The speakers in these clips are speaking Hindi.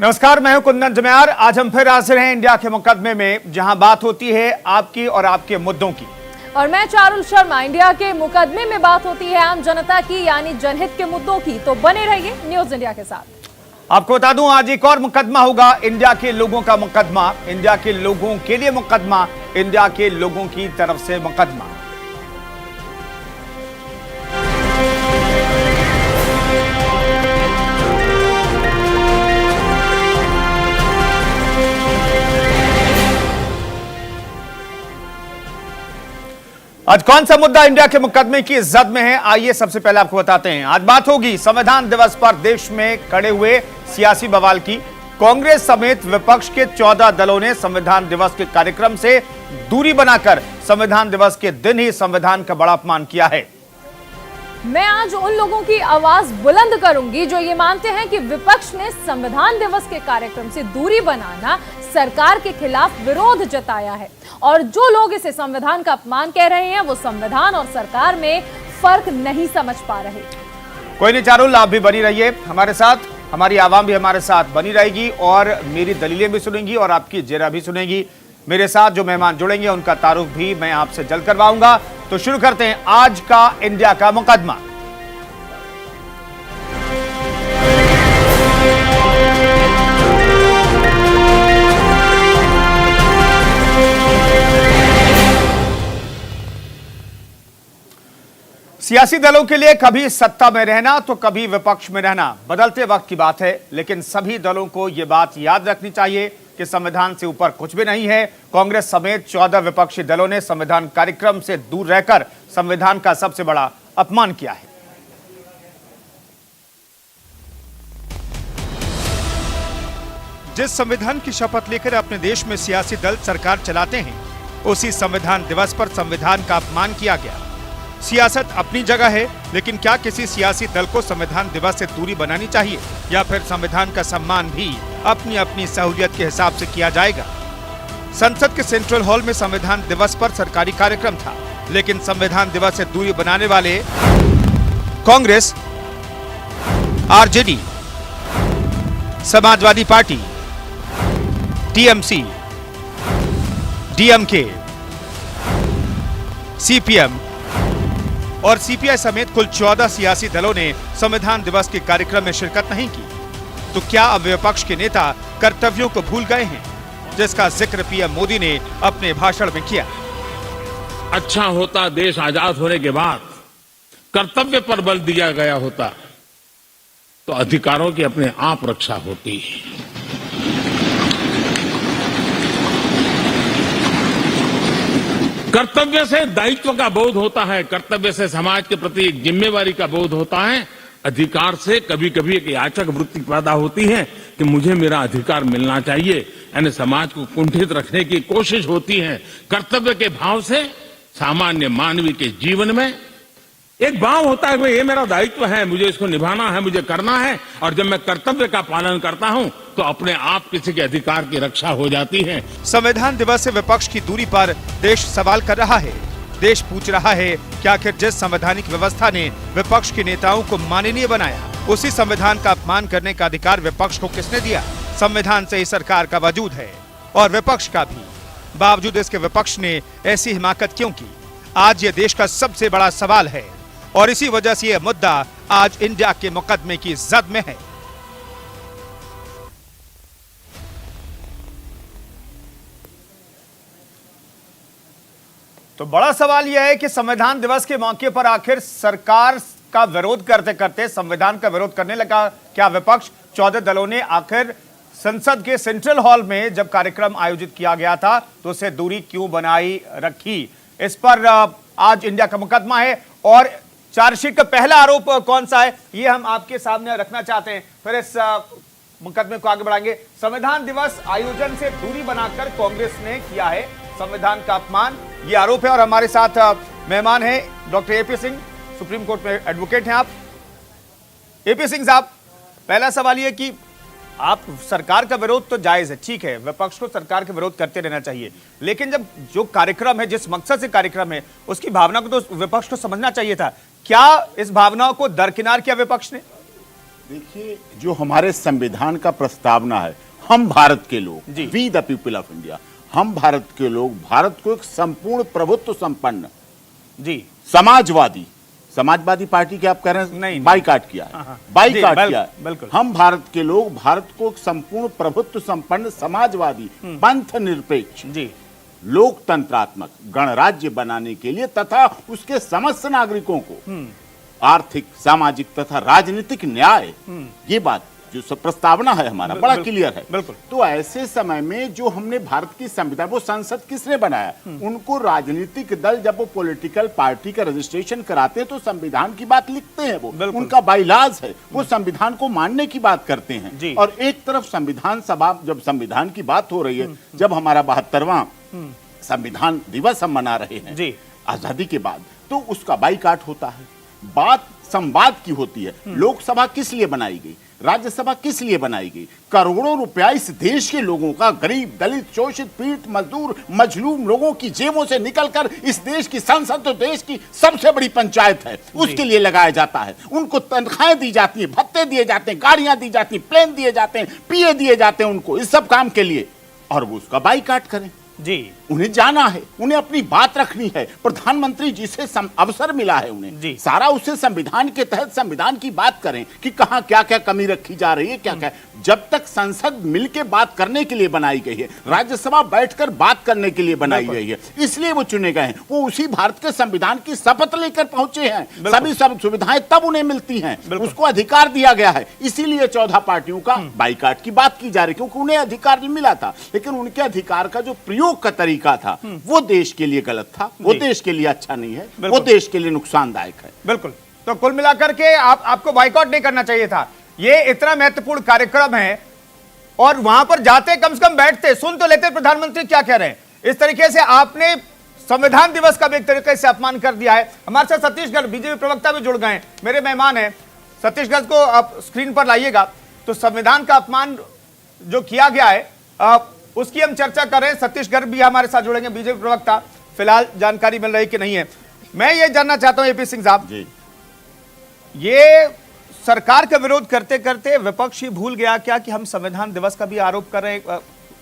नमस्कार, मैं हूं कुंदन जम्यार। आज हम फिर हाजिर हैं इंडिया के मुकदमे में, जहां बात होती है आपकी और आपके मुद्दों की। और मैं चारुल शर्मा। इंडिया के मुकदमे में बात होती है आम जनता की, यानी जनहित के मुद्दों की। तो बने रहिए न्यूज इंडिया के साथ। आपको बता दूं, आज एक और मुकदमा होगा, इंडिया के लोगों का मुकदमा, इंडिया के लोगों के लिए मुकदमा, इंडिया के लोगों की तरफ से मुकदमा। आज कौन सा मुद्दा इंडिया के मुकदमे की जद में है, आइए सबसे पहले आपको बताते हैं। आज बात होगी संविधान दिवस पर देश में खड़े हुए सियासी बवाल की। कांग्रेस समेत विपक्ष के 14 दलों ने संविधान दिवस के कार्यक्रम से दूरी बनाकर संविधान दिवस के दिन ही संविधान का बड़ा अपमान किया है। मैं आज उन लोगों की आवाज बुलंद करूंगी जो ये मानते हैं कि विपक्ष ने संविधान दिवस के कार्यक्रम से दूरी बनाना सरकार के खिलाफ विरोध जताया है, और जो लोग इसे संविधान का अपमान कह रहे हैं वो संविधान और सरकार में फर्क नहीं समझ पा रहे। कोई नहीं चारुल, आप भी बनी रहिए हमारे साथ, हमारी आवाम भी हमारे साथ बनी रहेगी और मेरी दलीलें भी सुनेंगी और आपकी जेरा भी सुनेगी। मेरे साथ जो मेहमान जुड़ेंगे उनका तारुफ भी मैं आपसे जल्द करवाऊंगा। तो शुरू करते हैं आज का इंडिया का मुकदमा। सियासी दलों के लिए कभी सत्ता में रहना तो कभी विपक्ष में रहना बदलते वक्त की बात है, लेकिन सभी दलों को यह बात याद रखनी चाहिए कि संविधान से ऊपर कुछ भी नहीं है। कांग्रेस समेत 14 विपक्षी दलों ने संविधान कार्यक्रम से दूर रहकर संविधान का सबसे बड़ा अपमान किया है। जिस संविधान की शपथ लेकर अपने देश में सियासी दल सरकार चलाते हैं, उसी संविधान दिवस पर संविधान का अपमान किया गया। सियासत अपनी जगह है, लेकिन क्या किसी सियासी दल को संविधान दिवस से दूरी बनानी चाहिए या फिर संविधान का सम्मान भी अपनी अपनी सहूलियत के हिसाब से किया जाएगा? संसद के सेंट्रल हॉल में संविधान दिवस पर सरकारी कार्यक्रम था, लेकिन संविधान दिवस से दूरी बनाने वाले Congress, RJD, Samajwadi party, TMC, DMK, CPM और सीपीआई समेत कुल 14 सियासी दलों ने संविधान दिवस के कार्यक्रम में शिरकत नहीं की। तो क्या अब विपक्ष के नेता कर्तव्यों को भूल गए हैं, जिसका जिक्र पीएम मोदी ने अपने भाषण में किया? अच्छा होता देश आजाद होने के बाद कर्तव्य पर बल दिया गया होता तो अधिकारों की अपने आप रक्षा होती। कर्तव्य से दायित्व का बोध होता है, कर्तव्य से समाज के प्रति एक जिम्मेवारी का बोध होता है। अधिकार से कभी कभी एक याचक वृत्ति पैदा होती है कि मुझे मेरा अधिकार मिलना चाहिए, यानी समाज को कुंठित रखने की कोशिश होती है। कर्तव्य के भाव से सामान्य मानवीय के जीवन में एक भाव होता है कि ये मेरा दायित्व है, मुझे इसको निभाना है, मुझे करना है। और जब मैं कर्तव्य का पालन करता हूं तो अपने आप किसी के अधिकार की रक्षा हो जाती है। संविधान दिवस से विपक्ष की दूरी पर देश सवाल कर रहा है। देश पूछ रहा है कि आखिर जिस संवैधानिक व्यवस्था ने विपक्ष के नेताओं को माननीय बनाया, उसी संविधान का अपमान करने का अधिकार विपक्ष को किसने दिया? संविधान से ही सरकार का वजूद है और विपक्ष का भी। बावजूद इसके विपक्ष ने ऐसी हिमाकत क्यों की? आज ये देश का सबसे बड़ा सवाल है और इसी वजह से यह मुद्दा आज इंडिया के मुकदमे की जद में है। तो बड़ा सवाल यह है कि संविधान दिवस के मौके पर आखिर सरकार का विरोध करते करते संविधान का विरोध करने लगा क्या विपक्ष? 14 दलों ने आखिर संसद के सेंट्रल हॉल में जब कार्यक्रम आयोजित किया गया था तो उसे दूरी क्यों बनाई रखी? इस पर आज इंडिया का मुकदमा है और चार्जशीट का पहला आरोप कौन सा है, ये हम आपके सामने रखना चाहते हैं। फिर इस मुकदमे को आगे बढ़ाएंगे। संविधान दिवस आयोजन से दूरी बनाकर कांग्रेस ने किया है संविधान का अपमान, ये आरोप है। और हमारे साथ मेहमान हैं doctor AP Singh, supreme court में एडवोकेट हैं आप। एपी सिंह साहब, पहला सवाल ये कि आप सरकार का विरोध तो जायज है, ठीक है, विपक्ष को सरकार का विरोध करते रहना चाहिए, लेकिन जब जो कार्यक्रम है, जिस मकसद से कार्यक्रम है, उसकी भावना को तो विपक्ष को समझना चाहिए था। क्या इस भावनाओं को दरकिनार किया विपक्ष ने? देखिए, जो हमारे संविधान का प्रस्तावना है, हम भारत के लोग, जी। We the people of India, हम भारत के लोग भारत को एक संपूर्ण प्रभुत्व संपन्न जी समाजवादी पार्टी के आप कह रहे हैं नहीं। बाईकाट किया है, हाँ। बाईकाट जी, किया है। बिल्कुल। हम भारत के लोग भारत को एक संपूर्ण प्रभुत्व संपन्न समाजवादी पंथ निरपेक्ष जी लोकतंत्रात्मक गणराज्य बनाने के लिए तथा उसके समस्त नागरिकों को आर्थिक, सामाजिक तथा राजनीतिक न्याय, ये बात जो प्रस्तावना है हमारा बड़ा क्लियर है। बिल्कुल। तो ऐसे समय में जो हमने भारत की संविधान, वो संसद किसने बनाया? उनको राजनीतिक दल जब वो पॉलिटिकल पार्टी का रजिस्ट्रेशन कराते हैं तो संविधान की बात लिखते हैं, वो बिल्कुल। उनका बाइलाज है, वो संविधान को मानने की बात करते हैं। जी। और एक तरफ संविधान सभा, जब संविधान की बात हो रही है, जब हमारा 72वां संविधान दिवस हम मना रहे हैं जी। आजादी के बाद, तो उसका बाईकाट होता है। बात संवाद की होती है। लोकसभा किस लिए बनाई गई, राज्यसभा किस लिए बनाई गई? करोड़ों रुपया इस देश के लोगों का, गरीब, दलित, शोषित, पीड़ित, मजदूर, मजलूम लोगों की जेबों से निकलकर इस देश की संसद तो देश की सबसे बड़ी पंचायत है, उसके लिए लगाया जाता है। उनको तनख्वाहें दी जाती हैं, भत्ते दिए जाते हैं, गाड़ियां दी जाती हैं, प्लेन दिए जाते हैं, पीए दिए जाते हैं उनको इस सब काम के लिए, और वो उसका बाईकाट करें। जी। उन्हें जाना है, उन्हें अपनी बात रखनी है। प्रधानमंत्री जी से अवसर मिला है उन्हें, जी। सारा उससे संविधान के तहत संविधान की बात करें कि कहां क्या क्या कमी रखी जा रही है, क्या क्या। जब तक संसद मिलकर बात करने के लिए बनाई गई है, राज्यसभा बैठकर बात करने के लिए बनाई गई है, इसलिए वो चुने गए हैं। वो उसी भारत के संविधान की शपथ लेकर पहुंचे हैं। सभी सब सुविधाएं तब उन्हें मिलती हैं, उसको अधिकार दिया गया है। इसीलिए 14 पार्टियों का बाईकाट की बात की जा रही, क्योंकि उन्हें अधिकार मिला था, लेकिन उनके अधिकार का जो प्रयोग का तरीका था वो देश के लिए गलत था, वो देश के लिए अच्छा नहीं है, वो देश के लिए नुकसानदायक है। बिल्कुल। तो कुल मिलाकर के आपको बाइकआउट नहीं करना चाहिए था। ये इतना महत्वपूर्ण कार्यक्रम है और वहां पर जाते कम से कम बैठते, सुन तो लेते प्रधानमंत्री क्या कह रहे हैं। इस तरीके से आपने संविधान दिवस का भी एक तरीके से अपमान कर दिया है। हमारे साथ सतीश गर्ग बीजेपी प्रवक्ता भी जुड़ गए हैं, मेरे मेहमान हैं। सतीश गर्ग को आप स्क्रीन पर लाइएगा। तो संविधान का अपमान जो किया गया है उसकी हम चर्चा कर रहे हैं। सतीश गर्ग भी हमारे साथ जुड़ेंगे, बीजेपी प्रवक्ता। फिलहाल जानकारी मिल रही कि नहीं है। मैं ये जानना चाहता हूं एपी सिंह साहब जी, ये सरकार का विरोध करते करते विपक्ष ही भूल गया क्या कि हम संविधान दिवस का भी आरोप कर रहे हैं,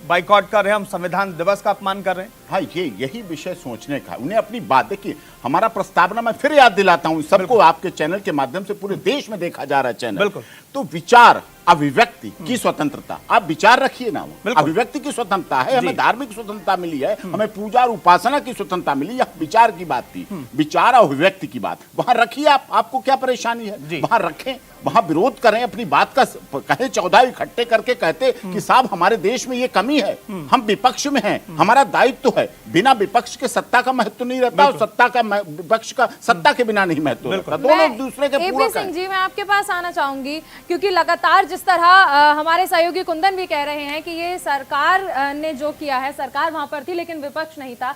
बाइकआउट कर रहे हैं, हम संविधान दिवस का अपमान कर रहे हैं? हाँ, यही विषय सोचने का। उन्हें अपनी बात देखिए, हमारा प्रस्तावना मैं फिर याद दिलाता हूं सबको, आपके चैनल के माध्यम से पूरे देश में देखा जा रहा है चैनल। बिल्कुल। तो विचार अभिव्यक्ति की स्वतंत्रता, आप विचार रखिए ना, वो अभिव्यक्ति की स्वतंत्रता है, हमें धार्मिक स्वतंत्रता मिली है, हमें पूजा और उपासना की स्वतंत्रता मिली, यह विचार की बात थी, विचार और अभिव्यक्ति की बात वहां रखिए। आपको क्या परेशानी है, वहां रखें, वहां विरोध करें, अपनी बात का कहे, 14 इकट्ठे करके कहते कि साहब हमारे देश में ये कमी है, हम विपक्ष में हैं, हमारा दायित्व है। बिना विपक्ष के सत्ता का महत्व नहीं रहता, और सत्ता का विपक्ष का सत्ता के बिना नहीं महत्व रहता। दोनों एक दूसरे के पूरक हैं। जी, मैं आपके पास आना चाहूंगी, क्योंकि लगातार जिस तरह हमारे सहयोगी कुंदन भी कह रहे हैं कि ये सरकार ने जो किया है, सरकार वहां पर थी लेकिन विपक्ष नहीं था,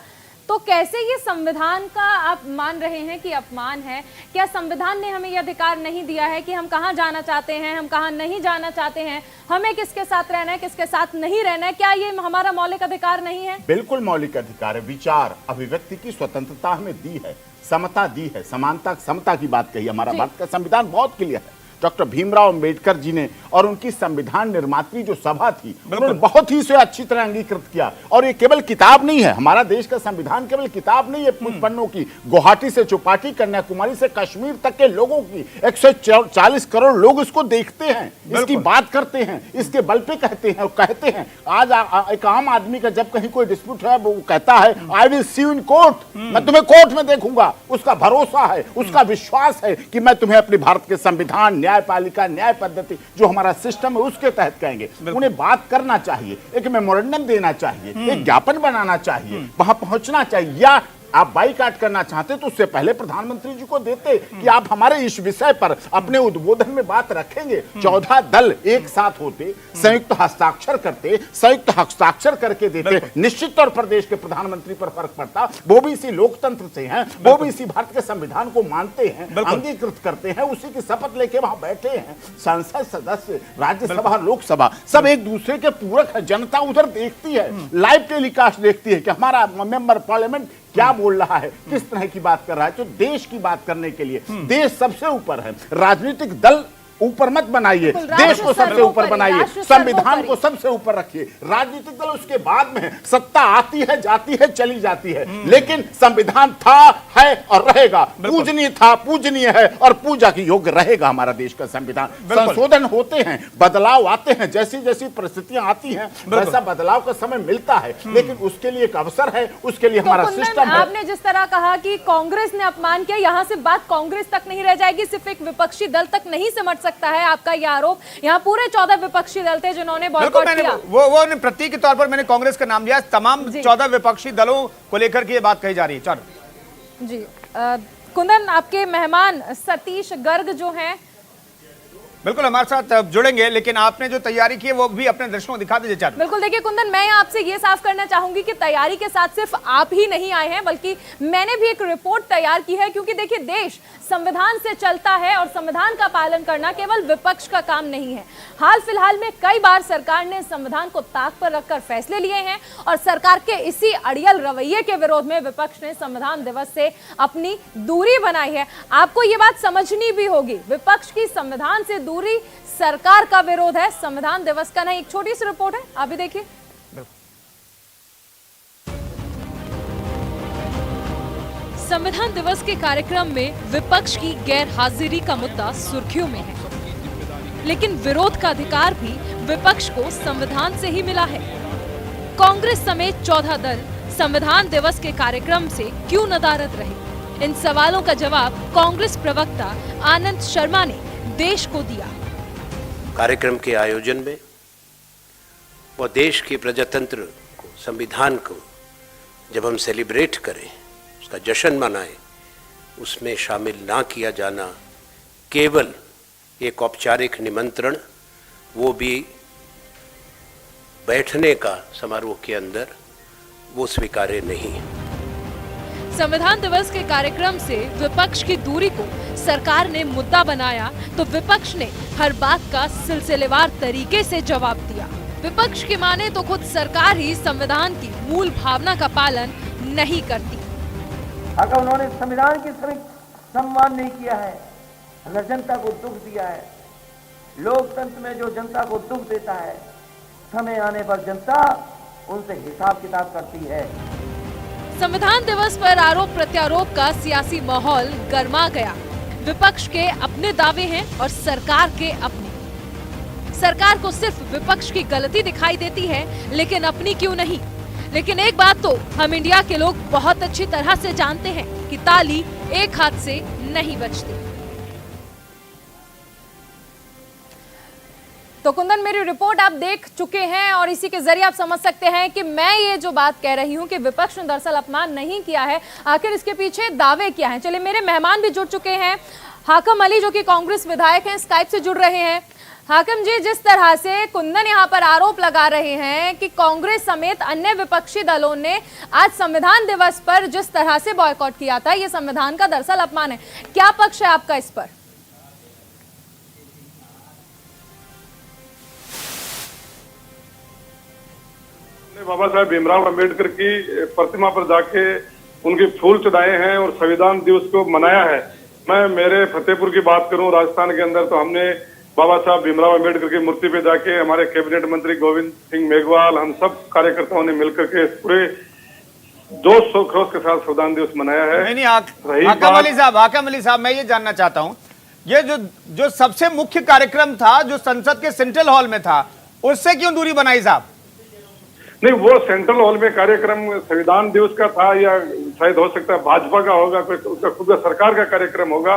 तो कैसे ये संविधान का आप मान रहे हैं कि अपमान है? क्या संविधान ने हमें ये अधिकार नहीं दिया है कि हम कहां जाना चाहते हैं, हम कहां नहीं जाना चाहते हैं, हमें किसके साथ रहना है, किसके साथ नहीं रहना है? क्या ये हमारा मौलिक अधिकार नहीं है? बिल्कुल मौलिक अधिकार है। विचार अभिव्यक्ति की स्वतंत्रता हमें दी है, समता दी है, समानता समता की बात कही। हमारा भारत का संविधान बहुत क्लियर है। डॉक्टर भीमराव अंबेडकर जी ने और उनकी संविधान निर्मात्री जो सभा थी, उन्होंने बहुत ही इसे अच्छी तरह अंगीकृत किया। और ये केवल किताब नहीं है, हमारा देश का संविधान केवल किताब नहीं है कुछ पन्नों की। गुवाहाटी से चौपाटी, कन्याकुमारी से कश्मीर तक के लोगों की 140 करोड़ लोग इसको देखते हैं, इसकी बात करते हैं, इसके बल पे कहते हैं और कहते हैं। आज एक आम आदमी का जब कहीं कोई डिस्प्यूट है, वो कहता है I will see you in court, मैं तुम्हें कोर्ट में देखूंगा। उसका भरोसा है, उसका विश्वास है कि मैं तुम्हें अपने भारत के संविधान, न्यायपालिका, न्याय पद्धति जो हमारा सिस्टम है उसके तहत कहेंगे। उन्हें बात करना चाहिए, एक मेमोरेंडम देना चाहिए, एक ज्ञापन बनाना चाहिए, वहां पहुंचना चाहिए। या आप बाईकाट करना चाहते तो उससे पहले प्रधानमंत्री जी को देते कि आप हमारे इस विषय पर अपने उद्बोधन में बात रखेंगे। 14 दल एक साथ होते, संयुक्त हस्ताक्षर करते, संयुक्त हस्ताक्षर करके देते, निश्चित तौर पर देश के प्रधानमंत्री पर फर्क पड़ता। वो भी इसी लोकतंत्र से हैं, वो भी इसी भारत के संविधान को मानते हैं, अंगीकृत करते हैं, उसी की शपथ लेके वहां बैठे हैं। संसद सदस्य, राज्यसभा, लोकसभा सब एक दूसरे के पूरक है। जनता उधर देखती है, लाइव टेलीकास्ट देखती है कि हमारा मेंबर पार्लियामेंट क्या बोल रहा है, किस तरह की बात कर रहा है। तो देश की बात करने के लिए देश सबसे ऊपर है, राजनीतिक दल ऊपर मत बनाइए, देश को सबसे ऊपर बनाइए, संविधान को सबसे ऊपर रखिए। राजनीतिक दल उसके बाद में है, सत्ता आती है जाती है चली जाती है, लेकिन संविधान था, है और रहेगा। पूजनीय था, पूजनीय है और पूजा की योग्य रहेगा हमारा देश का संविधान। संशोधन होते हैं, बदलाव आते हैं, जैसी जैसी परिस्थितियां आती हैं वैसा बदलाव का समय मिलता है, लेकिन उसके लिए एक अवसर है, उसके लिए हमारा सिस्टम है। आपने जिस तरह कहा कि कांग्रेस ने अपमान किया, यहां से बात कांग्रेस तक नहीं रह जाएगी, सिर्फ एक विपक्षी दल तक नहीं सिमट सकता है आपका यह आरोप। यहाँ पूरे 14 विपक्षी दल थे जिन्होंने बॉयकॉट किया। वो प्रतीक के तौर पर मैंने कांग्रेस का नाम लिया, तमाम 14 विपक्षी दलों को लेकर के ये बात कही जा रही है। चलो जी कुंदन, आपके मेहमान सतीश गर्ग जो हैं बिल्कुल हमारे साथ जुड़ेंगे, लेकिन आपने जो तैयारी की है वो भी अपने दर्शकों को दिखा दीजिए। चार बिल्कुल, देखिए कुंदन, मैं आपसे ये साफ करना चाहूंगी कि तैयारी के साथ सिर्फ आप ही नहीं आए हैं, बल्कि मैंने भी एक रिपोर्ट तैयार की है, क्योंकि देखिए देश संविधान से चलता है और संविधान का पालन करना केवल विपक्ष का काम नहीं है। हाल फिलहाल में कई बार सरकार ने संविधान को ताक पर रखकर फैसले लिए हैं और सरकार के इसी अड़ियल रवैये के विरोध में विपक्ष ने संविधान दिवस से अपनी दूरी बनाई है। आपको ये बात समझनी भी होगी, विपक्ष की संविधान से दूरी सरकार का विरोध है, संविधान दिवस का नहीं। एक छोटी सी रिपोर्ट है, आप भी देखिए। संविधान दिवस के कार्यक्रम में विपक्ष की गैर हाजिरी का मुद्दा सुर्खियों में है, लेकिन विरोध का अधिकार भी विपक्ष को संविधान से ही मिला है। कांग्रेस समेत 14 दल संविधान दिवस के कार्यक्रम से क्यों नदारद रहे? इन सवालों का जवाब कांग्रेस प्रवक्ता आनंद शर्मा ने देश को दिया। कार्यक्रम के आयोजन में वो देश के प्रजातंत्र को, संविधान को जब हम सेलिब्रेट करें, उसका जश्न मनाएं, उसमें शामिल ना किया जाना केवल एक औपचारिक निमंत्रण, वो भी बैठने का समारोह के अंदर, वो स्वीकार्य नहीं है। संविधान दिवस के कार्यक्रम से विपक्ष की दूरी को सरकार ने मुद्दा बनाया तो विपक्ष ने हर बात का सिलसिलेवार तरीके से जवाब दिया। विपक्ष की माने तो खुद सरकार ही संविधान की मूल भावना का पालन नहीं करती। अगर उन्होंने संविधान की सम्मान नहीं किया है, अगर जनता को दुख दिया है, लोकतंत्र में जो जनता को दुख देता है, समय आने पर जनता उनसे हिसाब किताब करती है। संविधान दिवस पर आरोप प्रत्यारोप का सियासी माहौल गर्मा गया। विपक्ष के अपने दावे हैं और सरकार के अपने। सरकार को सिर्फ विपक्ष की गलती दिखाई देती है, लेकिन अपनी क्यों नहीं। लेकिन एक बात तो हम इंडिया के लोग बहुत अच्छी तरह से जानते हैं कि ताली एक हाथ से नहीं बजती। तो कुंदन, मेरी रिपोर्ट आप देख चुके हैं और इसी के जरिए आप समझ सकते हैं कि मैं ये जो बात कह रही हूं कि विपक्ष ने दरअसल अपमान नहीं किया है, आखिर इसके पीछे दावे क्या हैं। चलिए, मेरे मेहमान भी जुड़ चुके हैं। हाकम अली जो कि कांग्रेस विधायक हैं, स्काइप से जुड़ रहे हैं। हाकम जी, जिस तरह से कुंदन यहाँ पर आरोप लगा रहे हैं कि कांग्रेस समेत अन्य विपक्षी दलों ने आज संविधान दिवस पर जिस तरह से बॉयकॉट किया था, ये संविधान का दरअसल अपमान है, क्या पक्ष है आपका इस पर? बाबा साहेब भीमराव अंबेडकर की प्रतिमा पर जाके उनके फूल चढ़ाए हैं और संविधान दिवस को मनाया है। मैं मेरे फतेहपुर की बात करूं, राजस्थान के अंदर, तो हमने बाबा साहब भीमराव अंबेडकर की मूर्ति पे जाके हमारे कैबिनेट मंत्री गोविंद सिंह मेघवाल, हम सब कार्यकर्ताओं ने मिलकर के पूरे जोश खरोश के साथ संविधान दिवस मनाया है। नहीं, हाकम अली साहब, मैं ये जानना चाहता हूँ, ये जो सबसे मुख्य कार्यक्रम था जो संसद के सेंट्रल हॉल में था, उससे क्यों दूरी बनाई साहब? नहीं, वो सेंट्रल हॉल में कार्यक्रम संविधान दिवस का था, या शायद हो सकता है भाजपा का होगा, कोई उसका खुद का सरकार का कार्यक्रम होगा।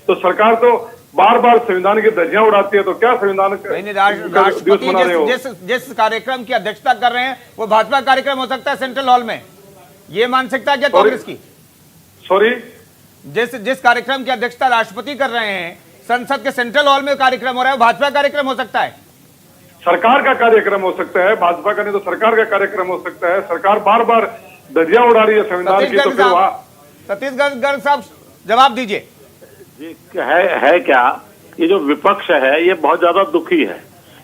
तो सरकार तो बार बार संविधान की धज्जियां उड़ाती है, तो क्या संविधान दिवस मना रहे हो? जिस कार्यक्रम की अध्यक्षता कर रहे हैं वो भाजपा कार्यक्रम हो सकता है सेंट्रल हॉल में, ये मानसिकता क्या कांग्रेस की? सॉरी, जिस कार्यक्रम की अध्यक्षता राष्ट्रपति कर रहे हैं, संसद के सेंट्रल हॉल में कार्यक्रम हो रहा है, वो भाजपा कार्यक्रम हो सकता है? सरकार का कार्यक्रम हो सकता है, भाजपा का नहीं तो सरकार का कार्यक्रम हो सकता है। सरकार बार बार धज्जियां उड़ा रही है संविधान की, तो फिर वहां सतीश गर्ग साहब जवाब दीजिए। है क्या, ये जो विपक्ष है ये बहुत ज्यादा दुखी है।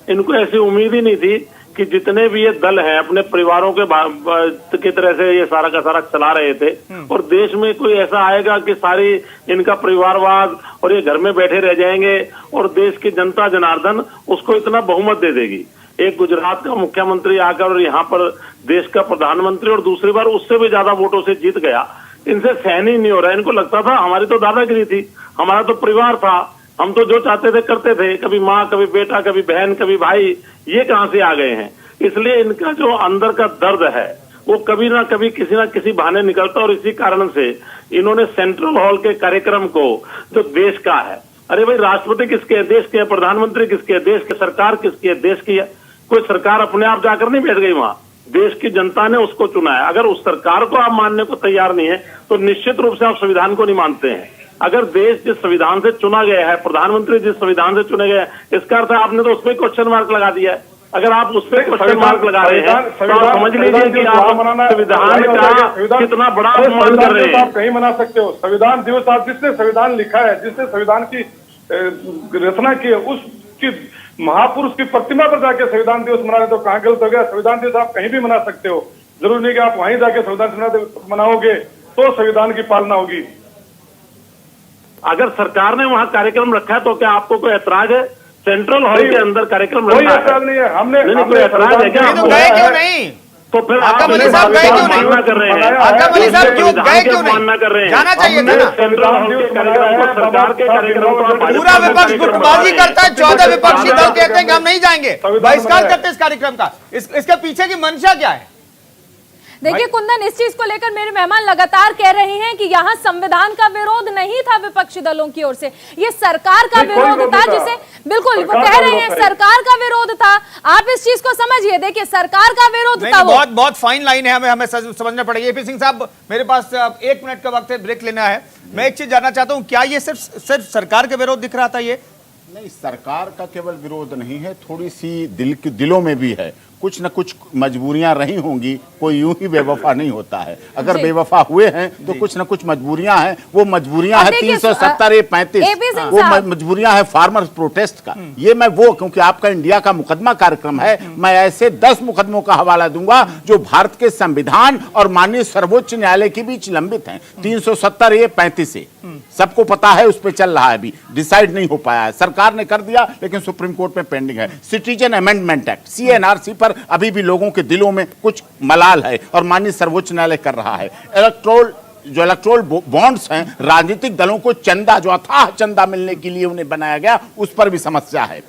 इनको ऐसी उम्मीद ही नहीं थी कि जितने भी ये दल हैं अपने परिवारों की तरह से ये सारा का सारा चला रहे थे, और देश में कोई ऐसा आएगा कि सारी इनका परिवारवाद और ये घर में बैठे रह जाएंगे और देश की जनता जनार्दन उसको इतना बहुमत दे देगी। एक गुजरात का मुख्यमंत्री आकर और यहाँ पर देश का प्रधानमंत्री और दूसरी बार उससे भी ज्यादा वोटों से जीत गया, इनसे सहन ही नहीं हो रहा है। इनको लगता था हमारी तो दादागिरी थी, हमारा तो परिवार था, हम तो जो चाहते थे करते थे, कभी माँ कभी बेटा कभी बहन कभी भाई, ये कहाँ से आ गए हैं। इसलिए इनका जो अंदर का दर्द है वो कभी ना कभी किसी ना किसी बहाने निकलता, और इसी कारण से इन्होंने सेंट्रल हॉल के कार्यक्रम को जो देश का है, अरे भाई राष्ट्रपति किसके है, देश के है, प्रधानमंत्री किसके है, देश की सरकार किसकी है, देश की है। कोई सरकार अपने आप जाकर नहीं बैठ गई वहां, देश की जनता ने उसको चुना है। अगर उस सरकार को आप मानने को तैयार नहीं है तो निश्चित रूप से आप संविधान को नहीं मानते हैं। अगर देश जिस संविधान से चुना गया है, प्रधानमंत्री जिस संविधान से चुने गए हैं, इसका अर्थ आपने तो उसमें क्वेश्चन मार्क लगा दिया है। अगर आप उस पर क्वेश्चन मार्क लगा रहे हैं तो आप समझ लीजिए कि आप संविधान का कितना बड़ा अपमान कर रहे हैं। आप कहीं मना सकते हो संविधान दिवस, आप जिसने संविधान लिखा है, जिसने संविधान की रचना की है, उसकी महापुरुष की प्रतिमा पर जाके संविधान दिवस मना रहे तो कहाँ गलत हो गया। संविधान दिवस आप कहीं भी मना सकते हो, जरूरी नहीं कि आप वहीं जाके संविधान मनाओगे तो संविधान की पालना होगी। अगर सरकार ने वहां कार्यक्रम रखा है तो क्या आपको कोई ऐतराज है? सेंट्रल हॉल के अंदर कार्यक्रम रखा है, कोई ऐतराज नहीं है। हमने कोई ऐतराज है क्या? क्यों नहीं? तो फिर आकम अली साहब गए क्यों नहीं? कर रहे हैं, आकम अली साहब क्यों गए क्यों नहीं? मानना कर रहे हैं, जाना चाहिए था ना। सेंट्रल हॉल के कार्यक्रम को, सरकार के कार्यक्रम को पूरा विपक्ष गुटबाजी करता है, 14 विपक्षी दल कहते हैं कि हम नहीं जाएंगे, बहिष्कार करते हैं इस कार्यक्रम का। इसके पीछे की मंशा क्या है? देखिए कुंदन, इस चीज को लेकर मेरे मेहमान लगातार कह रहे हैं कि यहाँ संविधान का विरोध नहीं था विपक्षी दलों की ओर से, ये सरकार का विरोध था, जिसे बिल्कुल वो कह रहे हैं सरकार का विरोध था। आप इस चीज को समझिए, देखिए सरकार का विरोध था। बहुत बहुत फाइन लाइन है, हमें समझना पड़ेगा। एपी सिंह साहब, मेरे पास 1 मिनट का वक्त है, ब्रेक लेना है। मैं एक चीज जानना चाहता हूँ, क्या ये सिर्फ सरकार का विरोध दिख रहा था? ये नहीं, सरकार का केवल विरोध नहीं है, थोड़ी सी दिलों में भी है, कुछ न कुछ मजबूरियां रही होंगी। कोई यूं ही बेवफा नहीं होता है, अगर बेवफा हुए हैं तो कुछ न कुछ मजबूरियां हैं। वो मजबूरियां हैं 370 35, वो मजबूरियां हैं फार्मर्स प्रोटेस्ट का। ये मैं क्योंकि आपका इंडिया का मुकदमा कार्यक्रम है, मैं ऐसे 10 मुकदमों का हवाला दूंगा जो भारत के संविधान और माननीय सर्वोच्च न्यायालय के बीच लंबित हैं। 370 35 से सबको पता है, उस पर चल रहा है, अभी डिसाइड नहीं हो पाया है। सरकार ने कर दिया लेकिन सुप्रीम कोर्ट में पेंडिंग है। सिटीजन अमेंडमेंट एक्ट CNRC पर अभी भी लोगों के दिलों में कुछ मलाल है और माननीय सर्वोच्च न्यायालय कर रहा है। इलेक्ट्रोल बॉन्ड्स हैं, राजनीतिक दलों को चंदा, जो अथाह चंदा मिलने के लिए उन्हें बनाया गया, उस पर भी समस्या है।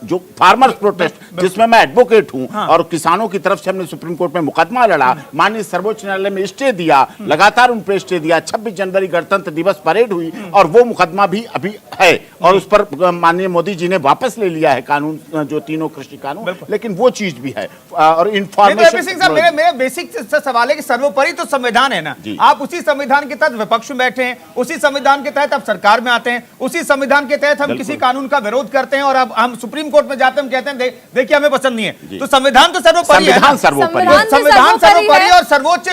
जो फार्मर्स प्रोटेस्ट, जिसमें मैं एडवोकेट हूं, और किसानों की तरफ से हमने सुप्रीम कोर्ट में मुकदमा लड़ा, माननीय सर्वोच्च न्यायालय में स्टे दिया, लगातार उन पे स्टे दिया। 26 जनवरी गणतंत्र दिवस परेड हुई और वो मुकदमा भी अभी है, और उस पर माननीय मोदी जी ने वापस ले लिया है कानून, जो तीनों कृषि कानून, लेकिन वो चीज भी है। और इन्फॉर्मेशन, मेरा बेसिक सवाल है कि सर्वोपरि तो संविधान है ना, आप उसी संविधान के तहत विपक्ष में बैठे हैं, उसी संविधान के तहत आप सरकार में आते हैं, उसी संविधान के तहत हम किसी कानून का विरोध करते हैं, और अब हम सुप्रीम कोर्ट में जाते हैं, हम कहते हैं देखिए हमें पसंद नहीं है। तो संविधान तो सर्वोपरि है, संविधान सर्वोपरि, और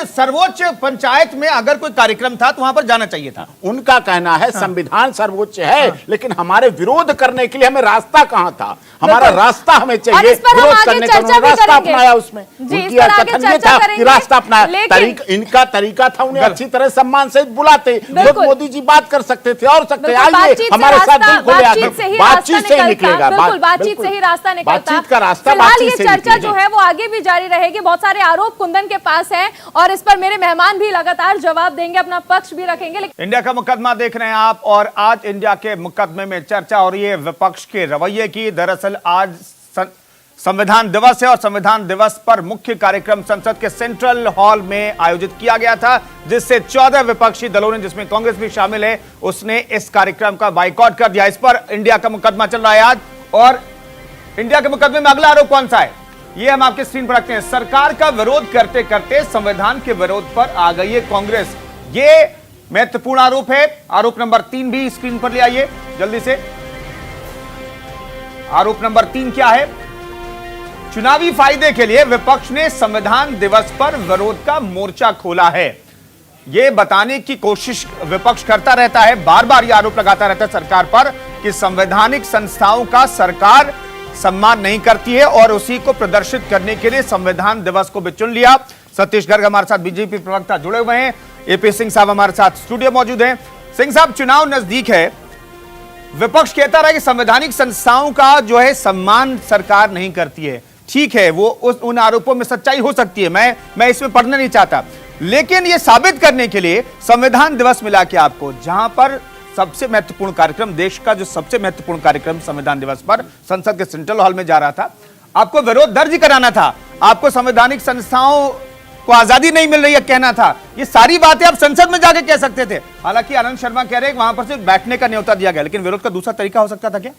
सर्वोच्च पंचायत में अगर कोई कार्यक्रम था तो वहां पर जाना चाहिए था। उनका कहना है संविधान सर्वोच्च है, लेकिन हमारे विरोध करने के लिए हमें रास्ता कहां था? हमारा रास्ता हमें चाहिए, विरोध करने का उन्होंने रास्ता अपनाया। उसमें उनकी कथन ये था कि रास्ता अपनाया, इनका तरीका था उन्हें अच्छी तरह सम्मान से बुलाते, मोदी जी बात कर सकते थे और सकते, आइए हमारे साथ दिल खोले आकर, बातचीत से ही निकलेगा, बातचीत से ही रास्ता निकलता। बातचीत का रास्ता, फिलहाल ये चर्चा जो है वो आगे भी जारी रहेगी। बहुत सारे आरोप कुंदन के पास हैं और इस पर मेरे मेहमान भी लगातार जवाब देंगे, अपना पक्ष भी रखेंगे। इंडिया का मुकदमा देख रहे हैं आप, और आज इंडिया के मुकदमे में चर्चा हो रही है विपक्ष के रवैये की। दरअसल आज संविधान दिवस है और संविधान दिवस पर मुख्य कार्यक्रम संसद के सेंट्रल हॉल में आयोजित किया गया था, जिससे 14 विपक्षी दलों ने, जिसमें कांग्रेस भी शामिल है, उसने इस कार्यक्रम का बाइकआउट कर दिया। इस पर इंडिया का मुकदमा चल रहा है आज, और इंडिया के मुकदमे में अगला आरोप कौन सा है ये हम आपके स्क्रीन पर रखते हैं। सरकार का विरोध करते करते संविधान के विरोध पर आ गई है कांग्रेस, ये महत्वपूर्ण आरोप है। आरोप नंबर 3 भी स्क्रीन पर ले आइए जल्दी से। आरोप नंबर 3 क्या है? चुनावी फायदे के लिए विपक्ष ने संविधान दिवस पर विरोध का मोर्चा खोला है। यह बताने की कोशिश विपक्ष करता रहता है, बार बार यह आरोप लगाता रहता है सरकार पर कि संवैधानिक संस्थाओं का सरकार सम्मान नहीं करती है और उसी को प्रदर्शित करने के लिए संविधान दिवस को भी चुन लिया। सतीश गर्ग हमारे साथ बीजेपी प्रवक्ता जुड़े हुए हैं, एपी सिंह साहब हमारे साथ स्टूडियो मौजूद हैं। सिंह साहब, चुनाव नजदीक है, विपक्ष कहता रहा कि संवैधानिक संस्थाओं का जो है सम्मान सरकार नहीं करती है। ठीक है, वो उन आरोपों में सच्चाई हो सकती है, मैं इसमें पढ़ना नहीं चाहता, लेकिन ये साबित करने के लिए संविधान दिवस मिला के आपको, जहां पर सबसे महत्वपूर्ण कार्यक्रम, देश का जो सबसे महत्वपूर्ण कार्यक्रम संविधान दिवस पर संसद के सेंट्रल हॉल में जा रहा था, आपको विरोध दर्ज कराना था, आपको संवैधानिक संस्थाओं को आजादी नहीं मिल रही है कहना था। ये सारी बातें आप संसद में जाके कह सकते थे। हालांकि आनंद शर्मा कह रहे हैं वहां पर सिर्फ बैठने का न्योता दिया गया, लेकिन विरोध का दूसरा तरीका हो सकता था क्या?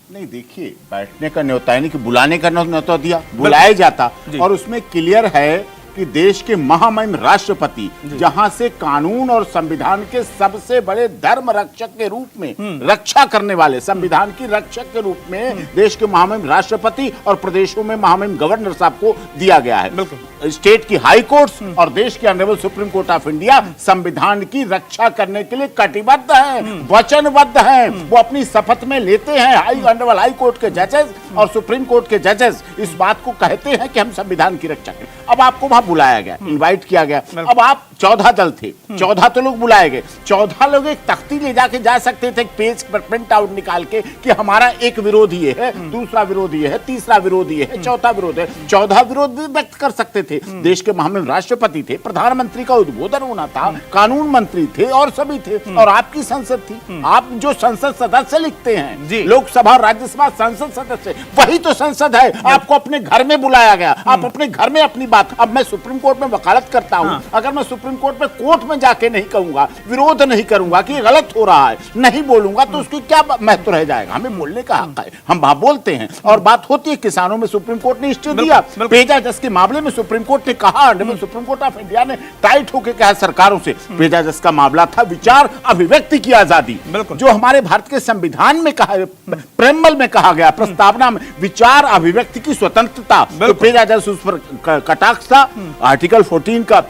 नहीं, देखिए, बैठने का न्योता यानी कि बुलाने का न्योता दिया, बुलाया जाता, और उसमें क्लियर है कि देश के महामहिम राष्ट्रपति, जहां से कानून और संविधान के सबसे बड़े धर्म रक्षक के रूप में रक्षा करने वाले, संविधान की रक्षक के रूप में देश के महामहिम राष्ट्रपति और प्रदेशों में महामहिम गवर्नर साहब को दिया गया है। स्टेट की हाई कोर्ट्स और देश की honourable supreme court of India संविधान की रक्षा करने के लिए कटिबद्ध है, वचनबद्ध है। वो अपनी शपथ में लेते हैं। ऑनरेबल हाई कोर्ट के जजेस और सुप्रीम कोर्ट के जजेस इस बात को कहते हैं कि हम संविधान की रक्षा करें। अब आपको वहां बुलाया गया, इनवाइट किया गया। अब आप 14 दल थे, 14 तो लोग बुलाए गए। 14 लोग एक तख्ती ले जाके जा सकते थे, एक पेज पर प्रिंट आउट निकाल के कि हमारा एक विरोध ये है, दूसरा विरोध ये है, तीसरा विरोध ये है, चौथा विरोध है। 14 विरोध भी व्यक्त कर सकते थे। देश के महामहिम राष्ट्रपति थे, प्रधानमंत्री का उद्बोधन होना था, कानून मंत्री थे और सभी थे, और आपकी संसद थी। आप जो संसद सदस्य लिखते हैं, लोकसभा, राज्यसभा, संसद सदस्य, वही तो संसद है। आपको अपने घर में बुलाया गया, आप अपने घर में अपनी बात। अब मैं सुप्रीम कोर्ट में वकालत करता हूं, अगर मैं सुप्रीम कोर्ट में कोर्ट में जाके नहीं कहूंगा, विरोध नहीं करूंगा कि गलत हो रहा है, नहीं बोलूंगा, तो उसकी क्या महत्व रह जाएगा? हमें बोलने का हक है, हम वहां बोलते हैं और बात होती है। किसानों में सुप्रीम कोर्ट ने स्टे दिया, पेजाजस के मामले में सुप्रीम कोर्ट ने कहा, सुप्रीम कोर्ट ऑफ इंडिया ने टाइट होकर कहा सरकारों से, पेजाजस का मामला था विचार अभिव्यक्ति की आजादी, जो हमारे भारत के संविधान में कहा, प्रेमबल में कहा गया, प्रस्तावना में विचार अभिव्यक्ति की स्वतंत्रता, तो पेजाजस उस पर कटाक्ष था, आर्टिकल 14 का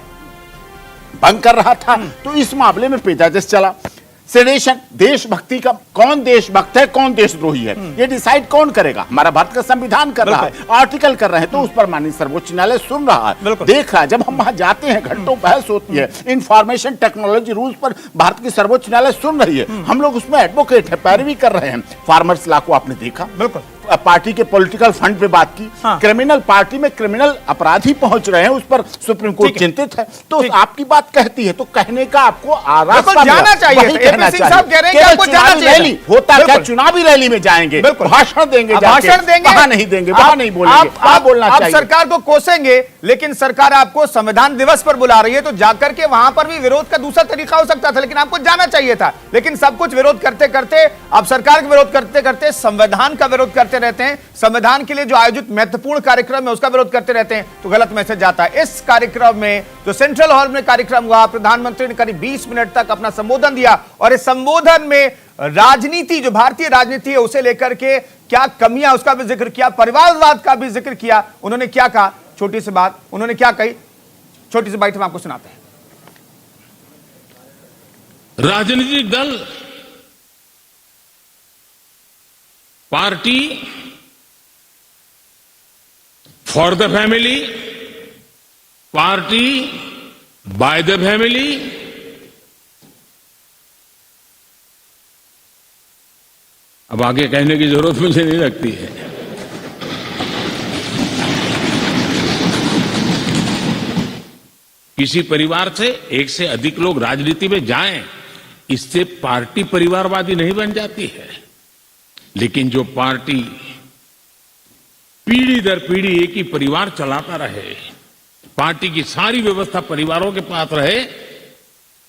भंग कर रहा था। तो इस मामले में पेजाजस चला। सेडेशन, देशभक्ति का, कौन देशभक्त है, कौन देशद्रोही है, ये डिसाइड कौन करेगा? हमारा भारत का संविधान कर रहा है, आर्टिकल कर रहे हैं, तो उस पर माननीय सर्वोच्च न्यायालय सुन रहा है, देख रहा है। जब हम वहां जाते हैं, घंटों बहस होती है, इंफॉर्मेशन टेक्नोलॉजी रूल्स पर भारत की सर्वोच्च न्यायालय सुन रही है, हम लोग उसमें एडवोकेट है, पैरवी कर रहे हैं। फार्मर्स लॉ को आपने देखा, पार्टी के पॉलिटिकल फंड पे बात की, क्रिमिनल पार्टी में क्रिमिनल अपराधी पहुंच रहे हैं, उस पर सुप्रीम कोर्ट चिंतित है। तो आपकी बात कहती है, तो कहने का आपको जाना चाहिए। रैली होता क्या, चुनावी रैली में जाएंगे, भाषण देंगे, वहां नहीं देंगे, वहां नहीं बोलेंगे, आप बोलना चाहिए। आप सरकार को कोसेंगे, लेकिन सरकार आपको संविधान दिवस पर बुला रही है, तो जाकर के वहां पर भी विरोध का दूसरा तरीका हो सकता था, लेकिन आपको जाना चाहिए था। लेकिन सब कुछ विरोध करते करते, आप सरकार का विरोध करते करते संविधान का विरोध करते रहते हैं, संविधान के लिए जो आयोजित महत्वपूर्ण कार्यक्रम है उसका विरोध करते रहते हैं, तो गलत मैसेज जाता है। इस कार्यक्रम में जो सेंट्रल हॉल में कार्यक्रम हुआ, प्रधानमंत्री ने करीब 20 मिनट तक अपना संबोधन दिया, और इस संबोधन में राजनीति, जो भारतीय राजनीति है उसे लेकर के क्या कमियां, उसका भी जिक्र किया, परिवारवाद का भी जिक्र किया। उन्होंने क्या कहा, छोटी सी बात उन्होंने क्या कही, छोटी सी बात हम आपको सुनाते हैं। राजनीतिक दल, party for the family, party by the family, अब आगे कहने की जरूरत मुझे नहीं लगती है। किसी परिवार से एक से अधिक लोग राजनीति में जाएं, इससे पार्टी परिवारवादी नहीं बन जाती है। लेकिन जो पार्टी पीढ़ी दर पीढ़ी एक ही परिवार चलाता रहे, पार्टी की सारी व्यवस्था परिवारों के पास रहे,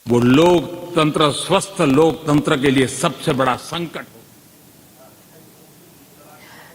वो लोकतंत्र, स्वस्थ लोकतंत्र के लिए सबसे बड़ा संकट।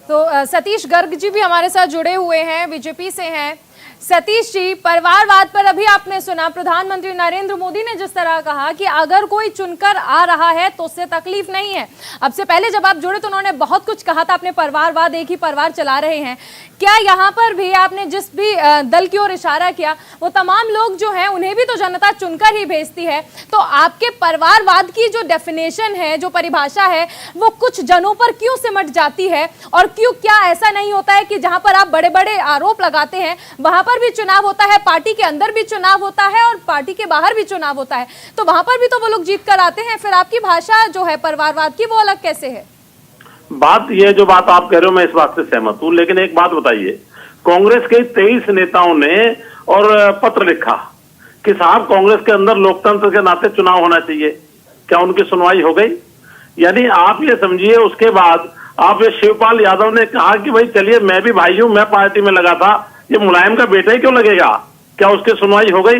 तो सतीश गर्ग जी भी हमारे साथ जुड़े हुए हैं, बीजेपी से हैं। सतीश जी, परिवारवाद पर अभी आपने सुना, प्रधानमंत्री नरेंद्र मोदी ने जिस तरह कहा कि अगर कोई चुनकर आ रहा है तो उससे तकलीफ नहीं है। अब से पहले जब आप जुड़े तो उन्होंने बहुत कुछ कहा था, अपने परिवारवाद, एक ही परिवार चला रहे हैं। क्या यहाँ पर भी आपने जिस भी दल की ओर इशारा किया, वो तमाम लोग जो हैं उन्हें भी तो जनता चुनकर ही भेजती है, तो आपके परिवारवाद की जो डेफिनेशन है, जो परिभाषा है, वो कुछ जनों पर क्यों सिमट जाती है? और क्यों, क्या ऐसा नहीं होता है कि जहां पर आप बड़े बड़े आरोप लगाते हैं वहां पर भी चुनाव होता है, पार्टी के अंदर भी चुनाव होता है और पार्टी के बाहर भी चुनाव होता है, तो वहां पर भी तो वो लोग जीत कर आते हैं, फिर आपकी भाषा जो है परिवारवाद की वो अलग कैसे है? बात ये जो बात आप कह रहे हो मैं इस बात से सहमत हूं, लेकिन एक बात बताइए, कांग्रेस के 23 नेताओं ने और पत्र लिखा कि साहब कांग्रेस के अंदर लोकतंत्र के नाते चुनाव होना चाहिए, क्या उनकी सुनवाई हो गई? यानी आप ये समझिए, उसके बाद आप ये शिवपाल यादव ने कहा कि भाई चलिए मैं भी भाई हूं, मैं पार्टी में लगा था, ये मुलायम का बेटा ही क्यों लगेगा, क्या उसकी सुनवाई हो गई?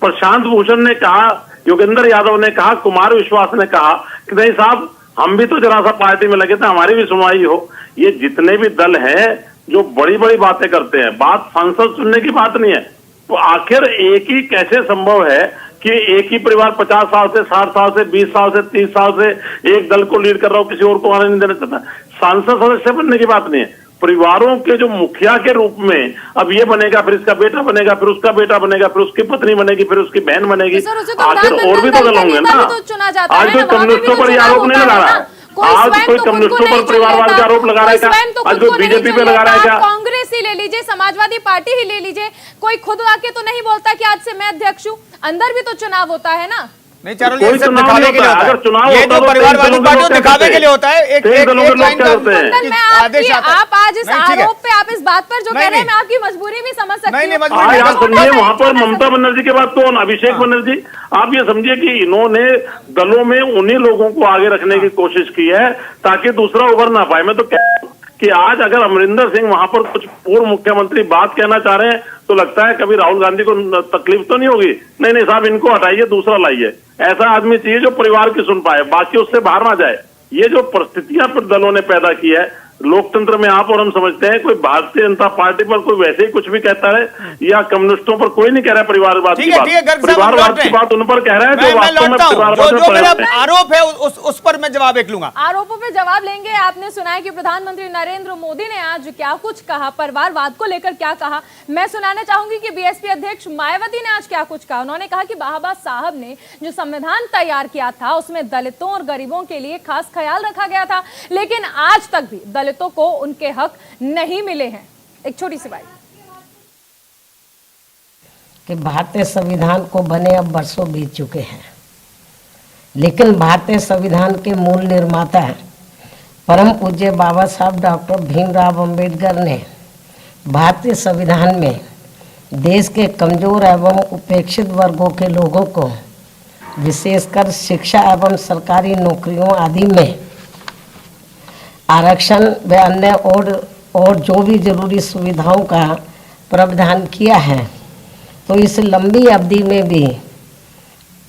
प्रशांत भूषण ने कहा, योगेंद्र यादव ने कहा, कुमार विश्वास ने कहा कि नहीं साहब हम भी तो जरा सा पार्टी में लगे थे, हमारी भी सुनवाई हो। ये जितने भी दल हैं जो बड़ी बड़ी बातें करते हैं, बात सांसद चुनने की बात नहीं है, तो आखिर एक ही कैसे संभव है कि एक ही परिवार 50 साल से, 60 साल से, 20 साल से, 30 साल से एक दल को लीड कर रहा हो, किसी और को आने नहीं देना चाहता? सांसद सदस्य बनने की बात नहीं है, परिवारों के जो मुखिया के रूप में अब ये बनेगा, फिर इसका बेटा बनेगा, फिर उसका बेटा बनेगा, फिर उसकी पत्नी बनेगी, फिर उसकी बहन बनेगी, आखिर और भी तो दल होंगे ना। आज कोई कम्युनिस्टों पर आरोप नहीं लगा रहा है, आज कोई कम्युनिस्टों पर परिवारवाद का आरोप लगा रहा है क्या? आज कोई बीजेपी पे लगा रहा है क्या? कांग्रेस ही ले लीजिए, समाजवादी पार्टी ही ले लीजिए, कोई खुद आके तो नहीं बोलता कि आज से मैं अध्यक्ष हूँ, अंदर भी तो चुनाव होता है ना। नहीं चारों कोई चुनाव नहीं होता है, अगर चुनाव ये तो परिवारवादी पार्टियों दिखावे के लिए होता है। एक लाइन का आदेश आता है। आप आज इस आरोप पे, आप इस बात पर जो कह रहे हैं, मैं आपकी मजबूरी भी समझ सकती हूँ। आप समझिए, वहां पर ममता बनर्जी के बाद कौन? अभिषेक बनर्जी। आप ये समझिए कि इन्होंने दलों में उन्हीं लोगों को आगे रखने की कोशिश की है ताकि दूसरा उभर ना पाए। मैं तो कह कि आज अगर अमरिंदर सिंह वहां पर कुछ पूर्व मुख्यमंत्री बात कहना चाह रहे हैं तो लगता है कभी राहुल गांधी को तकलीफ तो नहीं होगी? नहीं नहीं साहब, इनको हटाइए, दूसरा लाइए, ऐसा आदमी चाहिए जो परिवार की सुन पाए, बाकी उससे बाहर ना जाए। ये जो परिस्थितियां पर दलों ने पैदा की है लोकतंत्र में, आप और हम समझते हैं कोई भारतीय जनता पार्टी पर कोई वैसे ही कुछ भी कहता है या कम्युनिस्टों पर कोई नहीं कह रहा है परिवारवाद की बात, परिवारवाद की बात उन पर कह रहा है जो वास्तव में परिवारवाद में मेरा आरोप है उस पर मैं जवाब एक लूंगा। आरोपों पे जवाब लेंगे। आपने सुना है कि प्रधानमंत्री नरेंद्र मोदी ने आज क्या कुछ कहा, परिवारवाद को लेकर क्या कहा। मैं सुनाना चाहूंगी कि बीएसपी अध्यक्ष मायावती ने आज क्या कुछ कहा। उन्होंने कहा कि बाबा साहब ने जो संविधान तैयार किया था उसमें दलितों और गरीबों के लिए खास ख्याल रखा गया था, लेकिन आज तक भी दलितों को उनके हक नहीं मिले हैं। एक छोटी सी बात कि भारतीय संविधान को बने अब वर्षों बीत चुके हैं, लेकिन भारतीय संविधान के मूल निर्माता परम पूज्य बाबा साहब डॉक्टर भीमराव अंबेडकर ने भारतीय संविधान में देश के कमजोर एवं उपेक्षित वर्गों के लोगों को विशेषकर शिक्षा एवं सरकारी नौकरियों आदि में आरक्षण व अन्य और जो भी जरूरी सुविधाओं का प्रावधान किया है, तो इस लंबी अवधि में भी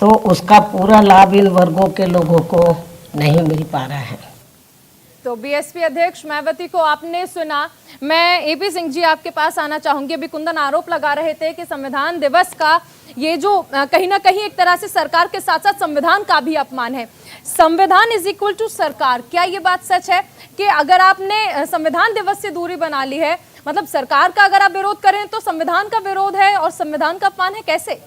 तो उसका पूरा लाभ इन वर्गों के लोगों को नहीं मिल पा रहा है। तो बीएसपी अध्यक्ष मायावती को आपने सुना। मैं एपी सिंह जी आपके पास आना चाहूंगी। अभी कुंदन आरोप लगा रहे थे कि संविधान दिवस का ये जो कहीं ना कहीं एक तरह से सरकार के साथ साथ संविधान का भी अपमान है। संविधान इज इक्वल टू सरकार, क्या ये बात सच है कि अगर आपने संविधान दिवस से दूरी बना ली है, मतलब सरकार का अगर आप विरोध करें तो संविधान का विरोध है और संविधान का अपमान है? कैसे?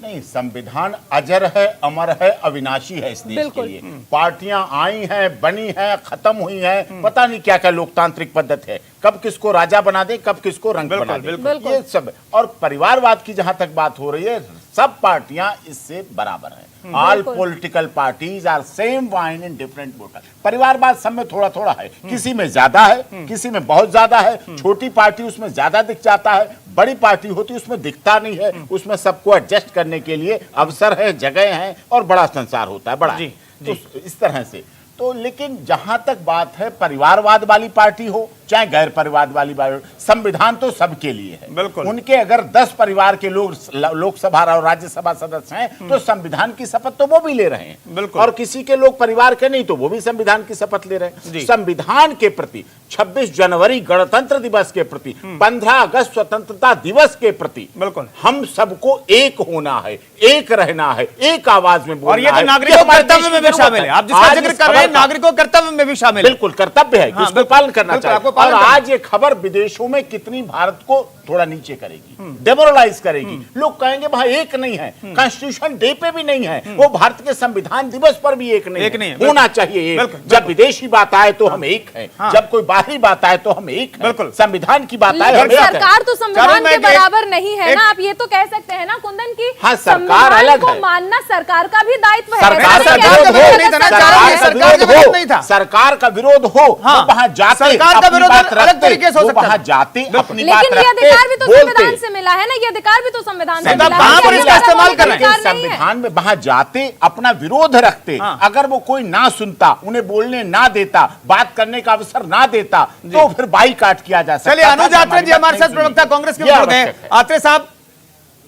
नहीं, संविधान अजर है, अमर है, अविनाशी है इस देश के लिए। पार्टियां आई हैं, बनी हैं, खत्म हुई हैं, पता नहीं क्या क्या लोकतांत्रिक पद्धति है, कब किसको राजा बना दे, कब किसको रंग बना दे, ये सब। और परिवारवाद की जहां तक बात हो रही है, सब पार्टियां इससे बराबर हैं। All political parties are same wine in different बोतल। परिवारवाद सब में थोड़ा थोड़ा है, किसी में ज्यादा है, किसी में बहुत ज्यादा है। छोटी पार्टी उसमें ज्यादा दिख जाता है, बड़ी पार्टी होती उसमें दिखता नहीं है। उसमें सबको एडजस्ट करने के लिए अवसर है, जगह है और बड़ा संसार होता है, बड़ा। तो इस तरह से तो लेकिन जहां तक बात है परिवारवाद वाली पार्टी हो चाहे गैर परिवारवाद वाली पार्टी, संविधान तो सबके लिए है। बिल्कुल। उनके अगर 10 परिवार के लोग लोकसभा और राज्यसभा सदस्य हैं तो संविधान की शपथ तो वो भी ले रहे हैं। बिल्कुल। और किसी के लोग परिवार के नहीं तो वो भी संविधान की शपथ ले रहे हैं। संविधान के प्रति 26 जनवरी गणतंत्र दिवस के प्रति 15 अगस्त स्वतंत्रता दिवस के प्रति बिल्कुल हम सबको एक होना है, एक रहना है, एक आवाज में बोलना और ये तो है। नागरिकों कर्तव्य में भी शामिल है। आप जिसका जिक्र कर रहे हैं नागरिकों कर्तव्य में भी शामिल है। बिल्कुल कर्तव्य है कि उसको पालन करना चाहिए। और करना। आज ये खबर विदेशों में कितनी भारत को थोड़ा नीचे करेगी, डेमोरलाइज करेगी। लोग कहेंगे भाई एक नहीं है, कॉन्स्टिट्यूशन डे पे भी नहीं है, वो भारत के संविधान दिवस पर भी एक नहीं है। होना चाहिए एक। जब विदेशी बात आए तो हम एक हैं, जब कोई बाहरी बात आए तो हम एक हैं। बिल्कुल संविधान की बात आए लेकिन सरकार तो संविधान के बराबर नहीं है ना। आप ये तो कह सकते हैं ना कुंदन की हाँ सरकार अलग है, मानना सरकार का भी दायित्व है। सरकार का विरोध हो, सरकार का विरोध हो वहां जाते सरकार का विरोध अलग तरीके से हो सकता है। वहां जाते अपनी बात लेकिन ये रखते, अधिकार भी तो संविधान बोलते। से मिला है ना। ये अधिकार भी तो संविधान से तब मिला वहां पर है। इसका इस्तेमाल कर रहे हैं। संविधान में वहां जाते अपना विरोध रखते, अगर वो कोई ना सुनता, उन्हें बोलने ना देता, बात करने का अवसर ना देता तो फिर बाईकाट किया जा सकता। चलिए अनुज आत्रे जी हमारे साथ प्रवक्ता कांग्रेस के मौजूद हैं। आत्रे साहब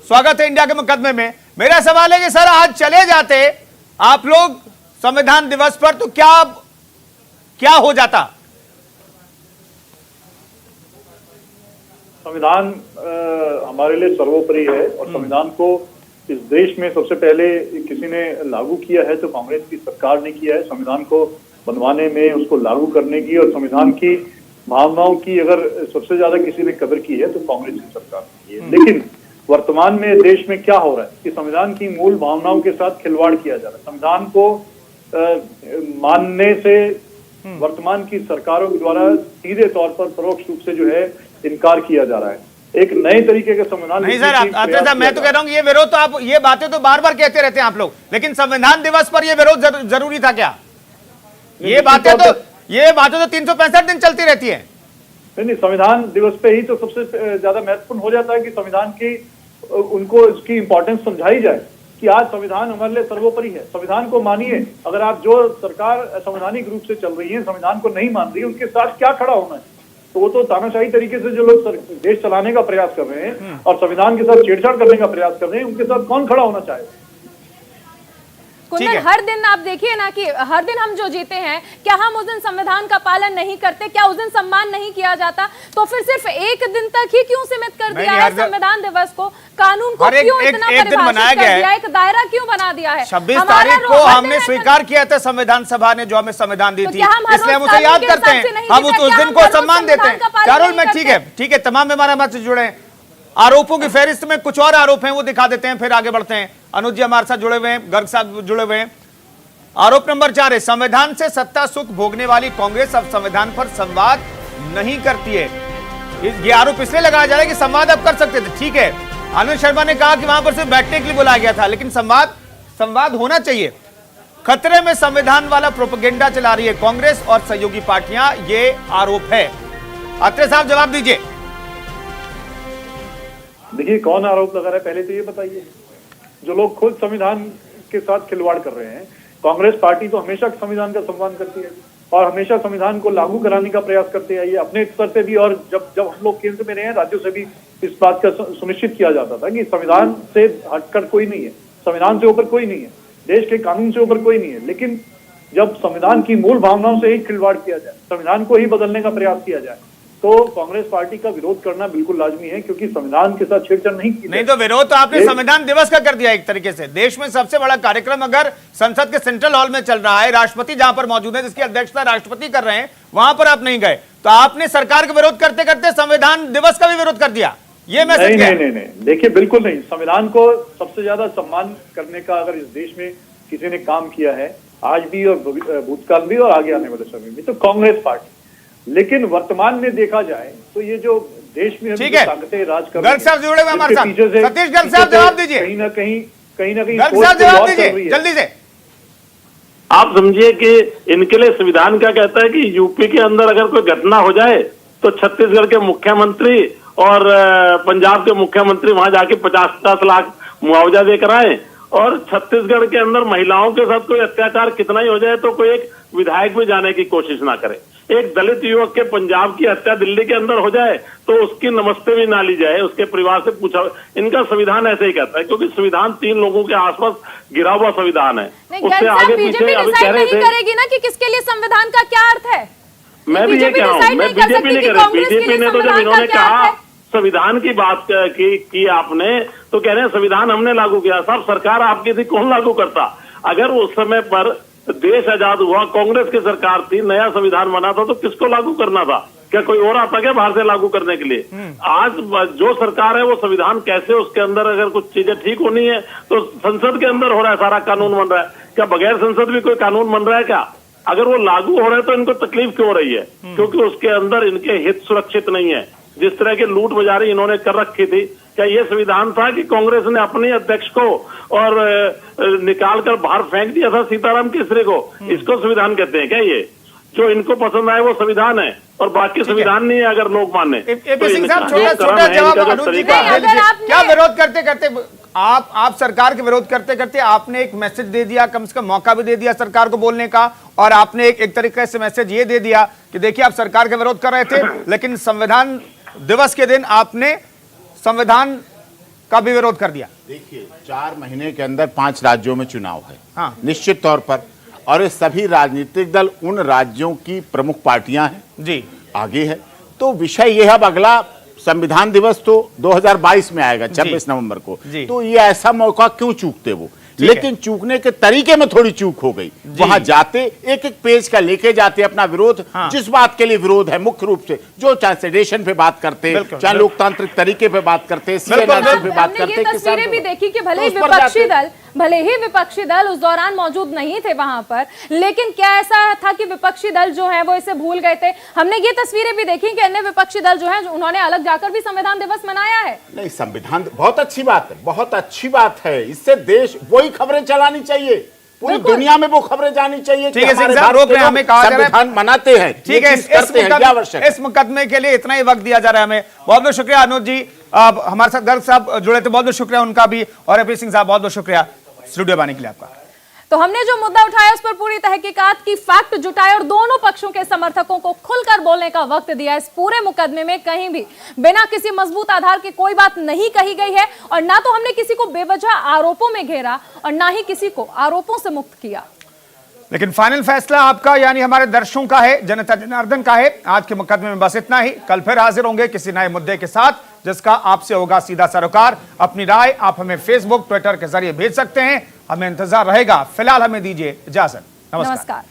स्वागत है इंडिया के मुकदमे में। मेरा सवाल है कि सर आज चले जाते आप लोग संविधान दिवस पर तो क्या हो जाता? संविधान हमारे लिए सर्वोपरि है और संविधान को इस देश में सबसे पहले किसी ने लागू किया है तो कांग्रेस की सरकार ने किया है। संविधान को बनवाने में, उसको लागू करने की और संविधान की भावनाओं की अगर सबसे ज्यादा किसी ने कदर की है तो कांग्रेस की सरकार ने की है। लेकिन वर्तमान में देश में क्या हो रहा है कि संविधान की मूल भावनाओं के साथ खिलवाड़ किया जा रहा है। संविधान को मानने से वर्तमान की सरकारों के द्वारा सीधे तौर पर परोक्ष रूप से जो है इनकार किया जा रहा है। एक नए तरीके के संविधान नहीं सर, आत्रे साहब मैं तो कह रहा हूं ये विरोध तो आप ये बातें तो बार बार कहते रहते हैं आप लोग, लेकिन संविधान दिवस पर ये विरोध जरूरी था क्या? ये बातें तो 365 दिन चलती रहती है। नहीं, संविधान दिवस पे ही तो सबसे ज्यादा महत्वपूर्ण हो जाता है कि संविधान की उनको इसकी इंपॉर्टेंस समझाई जाए कि आज संविधान हमारे लिए सर्वोपरि है। संविधान को मानिए। अगर आप जो सरकार संवैधानिक रूप से चल रही है संविधान को नहीं मान रही है उनके साथ क्या खड़ा होना है? तो वो तो तानाशाही तरीके से जो लोग देश चलाने का प्रयास कर रहे हैं और संविधान के साथ छेड़छाड़ करने का प्रयास कर रहे हैं उनके साथ कौन खड़ा होना चाहे? कुंदन हर दिन आप देखिए ना कि हर दिन हम जो जीते हैं, क्या हम उस दिन संविधान का पालन नहीं करते? क्या उस दिन सम्मान नहीं किया जाता? तो फिर सिर्फ एक दिन तक ही क्यों सीमित कर दिया है संविधान दिवस को? कानून को क्यों इतना परिभाषित कर दिया? एक दायरा क्यों बना दिया है? 26 तारीख को हमने स्वीकार किया था संविधान सभा ने जो हमें संविधान दी थी, इसलिए हम उसे याद करते हैं, हम उस दिन को सम्मान देते हैं। चारुल में ठीक है तमाम मेहमान हमारे से जुड़े हैं। आरोपों की फहरिस्त में कुछ और आरोप हैं वो दिखा देते हैं फिर आगे बढ़ते हैं। अनुज जी हमारे साथ जुड़े हुए हैं, गर्ग साहब जुड़े हुए हैं। आरोप नंबर 4 है संविधान से सत्ता सुख भोगने वाली कांग्रेस अब संविधान पर संवाद नहीं करती है। ये आरोप इसलिए लगाया जा रहा है कि संवाद अब कर सकते थे। ठीक है, आनंद शर्मा ने कहा कि वहां पर सिर्फ बैठने के लिए बुलाया गया था, लेकिन संवाद होना चाहिए। खतरे में संविधान वाला प्रोपेगेंडा चला रही है कांग्रेस और सहयोगी पार्टियां, ये आरोप है। अत्रे साहब जवाब दीजिए। देखिए कौन आरोप लगा रहा है पहले तो ये बताइए। जो लोग खुद संविधान के साथ खिलवाड़ कर रहे हैं। कांग्रेस पार्टी तो हमेशा संविधान का सम्मान करती है और हमेशा संविधान को लागू कराने का प्रयास करते आई है अपने स्तर से भी। और जब हम लोग केंद्र में रहे हैं राज्यों से भी इस बात का सुनिश्चित किया जाता था कि संविधान से हटकर कोई नहीं है, संविधान से ऊपर कोई नहीं है, देश के कानून से ऊपर कोई नहीं है। लेकिन जब संविधान की मूल भावनाओं से ही खिलवाड़ किया जाए, संविधान को ही बदलने का प्रयास किया जाए, तो कांग्रेस पार्टी का विरोध करना बिल्कुल लाजमी है, क्योंकि संविधान के साथ छेड़छाड़ नहीं की। नहीं तो विरोध तो आपने संविधान दिवस का कर दिया एक तरीके से। देश में सबसे बड़ा कार्यक्रम अगर संसद के सेंट्रल हॉल में चल रहा है, राष्ट्रपति जहां पर मौजूद है, जिसकी अध्यक्षता राष्ट्रपति कर रहे हैं, वहां पर आप नहीं गए, तो आपने सरकार का विरोध करते करते संविधान दिवस का भी विरोध कर दिया। ये मैसेज नहीं, देखिए बिल्कुल नहीं। संविधान को सबसे ज्यादा सम्मान करने का अगर इस देश में किसी ने काम किया है आज भी और भूतकाल भी और आगे आने वाले समय में, तो कांग्रेस पार्टी। लेकिन वर्तमान में देखा जाए तो ये जो देश में ताकतें राज कर गर्ग साहब जुड़े हुए हमारे साथ, सतीश गर्ग साहब जवाब दीजिए। कहीं ना कहीं गर्ग साहब जवाब दीजिए जल्दी से। आप समझिए कि इनके लिए संविधान क्या कहता है कि यूपी के अंदर अगर कोई घटना हो जाए तो छत्तीसगढ़ के मुख्यमंत्री और पंजाब के मुख्यमंत्री वहां जाके 50-50 लाख मुआवजा देकर आए। और छत्तीसगढ़ के अंदर महिलाओं के साथ कोई अत्याचार कितना ही हो जाए तो कोई एक विधायक भी जाने की कोशिश ना करे। एक दलित युवक के पंजाब की हत्या दिल्ली के अंदर हो जाए तो उसकी नमस्ते भी ना ली जाए, उसके परिवार से पूछा। इनका संविधान ऐसे ही कहता है, क्योंकि संविधान 3 लोगों के आसपास गिरा हुआ संविधान है। उससे आगे पीछे अभी कह रहे थे करेगी ना कि किसके लिए संविधान का क्या अर्थ है। मैं भी ये कह रहा हूँ, मैं बीजेपी नहीं कर रही। बीजेपी ने तो जब इन्होंने कहा संविधान की बात की आपने, तो कह रहे हैं संविधान हमने लागू किया। साहब सरकार आपकी थी, कौन लागू करता? अगर उस समय पर देश आजाद हुआ, कांग्रेस की सरकार थी, नया संविधान बना था, तो किसको लागू करना था? क्या कोई और आता क्या बाहर से लागू करने के लिए? आज जो सरकार है वो संविधान कैसे, उसके अंदर अगर कुछ चीजें ठीक होनी है तो संसद के अंदर हो रहा है, सारा कानून बन रहा है। क्या बगैर संसद भी कोई कानून बन रहा है क्या? अगर वो लागू हो रहे हैं तो इनको तकलीफ क्यों हो रही है? क्योंकि उसके अंदर इनके हित सुरक्षित नहीं है। जिस तरह की लूट बाजारी इन्होंने कर रखी थी, क्या ये संविधान था कि कांग्रेस ने अपने अध्यक्ष को और निकाल कर बाहर फेंक दिया था, सीताराम केसरी को? इसको संविधान कहते हैं क्या? ये जो इनको पसंद आए वो संविधान है और बाकी संविधान नहीं है अगर लोग माने। एपी सिंह साहब, छोटा जवाब अनुज जी का दे लीजिए। क्या विरोध करते करते आप सरकार के विरोध करते करते आपने एक मैसेज दे दिया, कम से कम मौका भी दे दिया सरकार को बोलने का, और आपने एक तरीके से मैसेज ये दे दिया कि देखिए आप सरकार के विरोध कर रहे थे, लेकिन संविधान दिवस के दिन आपने संविधान का भी विरोध कर दिया। देखिए 4 महीने के अंदर 5 राज्यों में चुनाव है, हाँ। निश्चित तौर पर, और ये सभी राजनीतिक दल उन राज्यों की प्रमुख पार्टियां हैं जी, आगे है। तो विषय ये है, अब अगला संविधान दिवस तो 2022 में आएगा 26 नवंबर को, तो ये ऐसा मौका क्यों चूकते वो? लेकिन चूकने के तरीके में थोड़ी चूक हो गई। वहां जाते एक एक पेज का लेके जाते अपना विरोध, हाँ। जिस बात के लिए विरोध है मुख्य रूप से, जो चाहे सेडेशन पे बात करते, चाहे लोकतांत्रिक तरीके पे बात करते, सीएनआरसी पे बात करते। ये तस्वीरें भी देखी कि भले ही विपक्षी दल उस दौरान मौजूद नहीं थे वहां पर, लेकिन क्या ऐसा था कि विपक्षी दल जो है वो इसे भूल गए थे? हमने ये तस्वीरें भी देखी कि अन्य विपक्षी दल जो है उन्होंने अलग जाकर भी संविधान दिवस मनाया है। नहीं, संविधान बहुत अच्छी बात है, बहुत अच्छी बात है। इससे देश वही खबरें चलानी चाहिए, पूरी दुनिया में वो खबरें जानी चाहिए। ठीक है सिंह साहब, रोक रहे हैं, हमें कहा जा रहा है संविधान मनाते हैं, ठीक है, इस मुकदमे के लिए इतना ही वक्त दिया जा रहा है हमें। बहुत बहुत शुक्रिया अनुज जी, हमारे साथ गर्ग साहब जुड़े थे, बहुत बहुत शुक्रिया उनका भी, और एपी सिंह साहब बहुत बहुत शुक्रिया स्टूडियो आने के लिए आपका। तो हमने जो मुद्दा उठाया उस पर पूरी तहकीकात की, फैक्ट जुटाए और दोनों पक्षों के समर्थकों को खुलकर बोलने का वक्त दिया। इस पूरे मुकदमे में कहीं भी बिना किसी मजबूत आधार के कोई बात नहीं कही गई है, और ना तो हमने किसी को बेवजह आरोपों में घेरा और ना ही किसी को आरोपों से मुक्त किया। लेकिन फाइनल फैसला आपका, यानी हमारे दर्शकों का है, जनता जनार्दन का है। आज के मुकदमे में बस इतना ही। कल फिर हाजिर होंगे किसी नए मुद्दे के साथ, जिसका आपसे होगा सीधा सरोकार। अपनी राय आप हमें फेसबुक, ट्विटर के जरिए भेज सकते हैं, हमें इंतजार रहेगा। फिलहाल हमें दीजिए इजाजत। नमस्कार।